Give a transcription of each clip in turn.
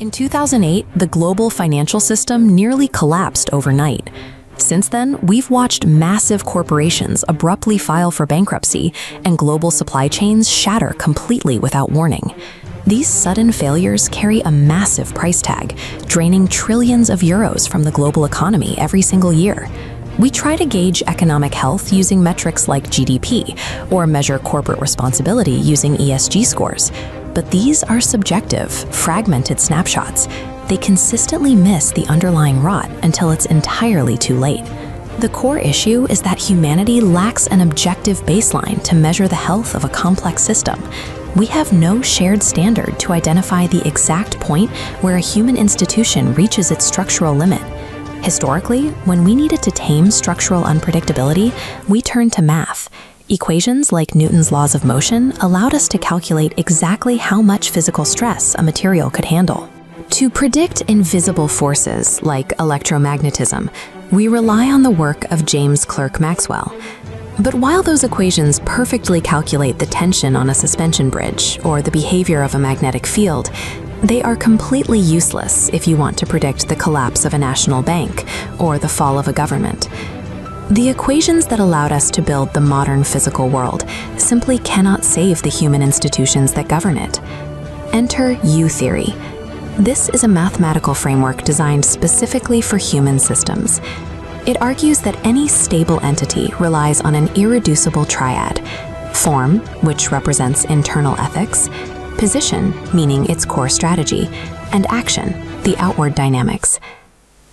In 2008, the global financial system nearly collapsed overnight. Since then, we've watched massive corporations abruptly file for bankruptcy and global supply chains shatter completely without warning. These sudden failures carry a massive price tag, draining trillions of euros from the global economy every single year. We try to gauge economic health using metrics like GDP or measure corporate responsibility using ESG scores. But these are subjective, fragmented snapshots. They consistently miss the underlying rot until it's entirely too late. The core issue is that humanity lacks an objective baseline to measure the health of a complex system. We have no shared standard to identify the exact point where a human institution reaches its structural limit. Historically, when we needed to tame structural unpredictability, we turned to math. Equations like Newton's laws of motion allowed us to calculate exactly how much physical stress a material could handle. To predict invisible forces like electromagnetism, we rely on the work of James Clerk Maxwell. But while those equations perfectly calculate the tension on a suspension bridge or the behavior of a magnetic field, they are completely useless if you want to predict the collapse of a national bank or the fall of a government. The equations that allowed us to build the modern physical world simply cannot save the human institutions that govern it. Enter U-theory. This is a mathematical framework designed specifically for human systems. It argues that any stable entity relies on an irreducible triad: form, which represents internal ethics; position, meaning its core strategy; and action, the outward dynamics.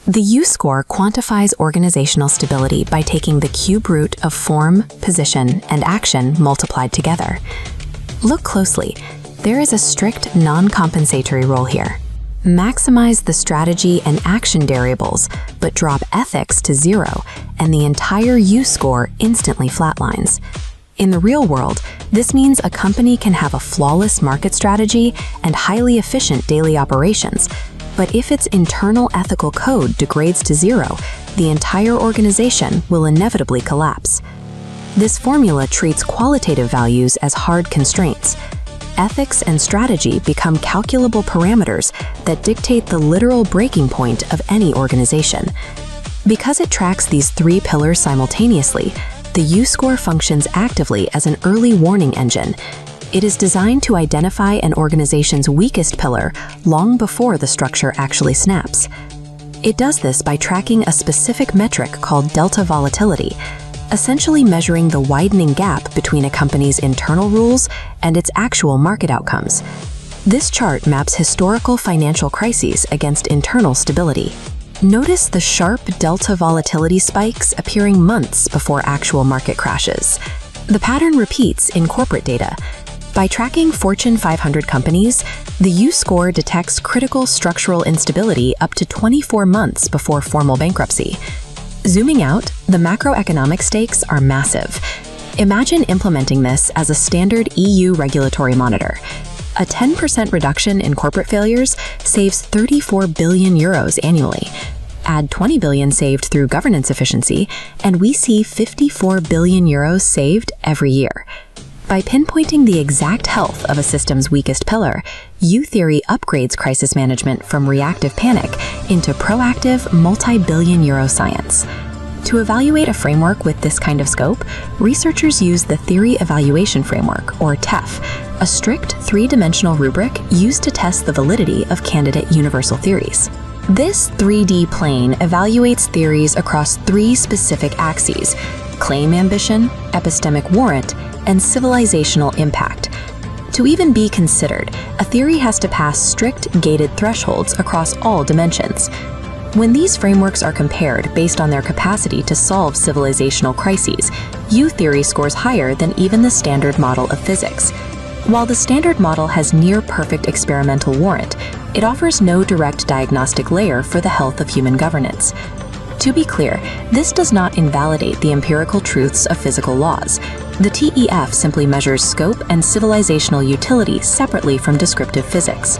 The U-score quantifies organizational stability by taking the cube root of form, position, and action multiplied together. Look closely. There is a strict non-compensatory rule here. Maximize the strategy and action variables, but drop ethics to 0, and the entire U-score instantly flatlines. In the real world, this means a company can have a flawless market strategy and highly efficient daily operations, but if its internal ethical code degrades to 0, the entire organization will inevitably collapse. This formula treats qualitative values as hard constraints. Ethics and strategy become calculable parameters that dictate the literal breaking point of any organization. Because it tracks these three pillars simultaneously, the U-score functions actively as an early warning engine. It is designed to identify an organization's weakest pillar long before the structure actually snaps. It does this by tracking a specific metric called delta volatility, essentially measuring the widening gap between a company's internal rules and its actual market outcomes. This chart maps historical financial crises against internal stability. Notice the sharp delta volatility spikes appearing months before actual market crashes. The pattern repeats in corporate data. By tracking Fortune 500 companies, the U-score detects critical structural instability up to 24 months before formal bankruptcy. Zooming out, the macroeconomic stakes are massive. Imagine implementing this as a standard EU regulatory monitor. A 10% reduction in corporate failures saves 34 billion euros annually. Add 20 billion saved through governance efficiency, and we see 54 billion euros saved every year. By pinpointing the exact health of a system's weakest pillar, U-theory upgrades crisis management from reactive panic into proactive, multi-billion euro science. To evaluate a framework with this kind of scope, researchers use the Theory Evaluation Framework, or TEF, a strict three-dimensional rubric used to test the validity of candidate universal theories. This 3D plane evaluates theories across three specific axes: claim ambition, epistemic warrant, and civilizational impact. To even be considered, a theory has to pass strict gated thresholds across all dimensions. When these frameworks are compared based on their capacity to solve civilizational crises, U-theory scores higher than even the standard model of physics. While the standard model has near-perfect experimental warrant, it offers no direct diagnostic layer for the health of human governance. To be clear, this does not invalidate the empirical truths of physical laws. The TEF simply measures scope and civilizational utility separately from descriptive physics.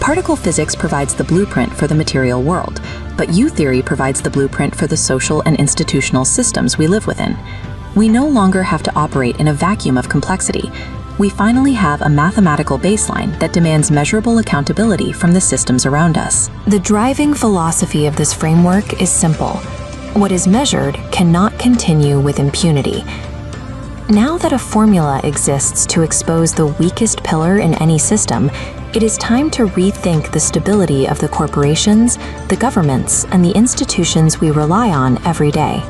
Particle physics provides the blueprint for the material world, but U-theory provides the blueprint for the social and institutional systems we live within. We no longer have to operate in a vacuum of complexity. we finally have a mathematical baseline that demands measurable accountability from the systems around us. The driving philosophy of this framework is simple. What is measured cannot continue with impunity. Now that a formula exists to expose the weakest pillar in any system, it is time to rethink the stability of the corporations, the governments, and the institutions we rely on every day.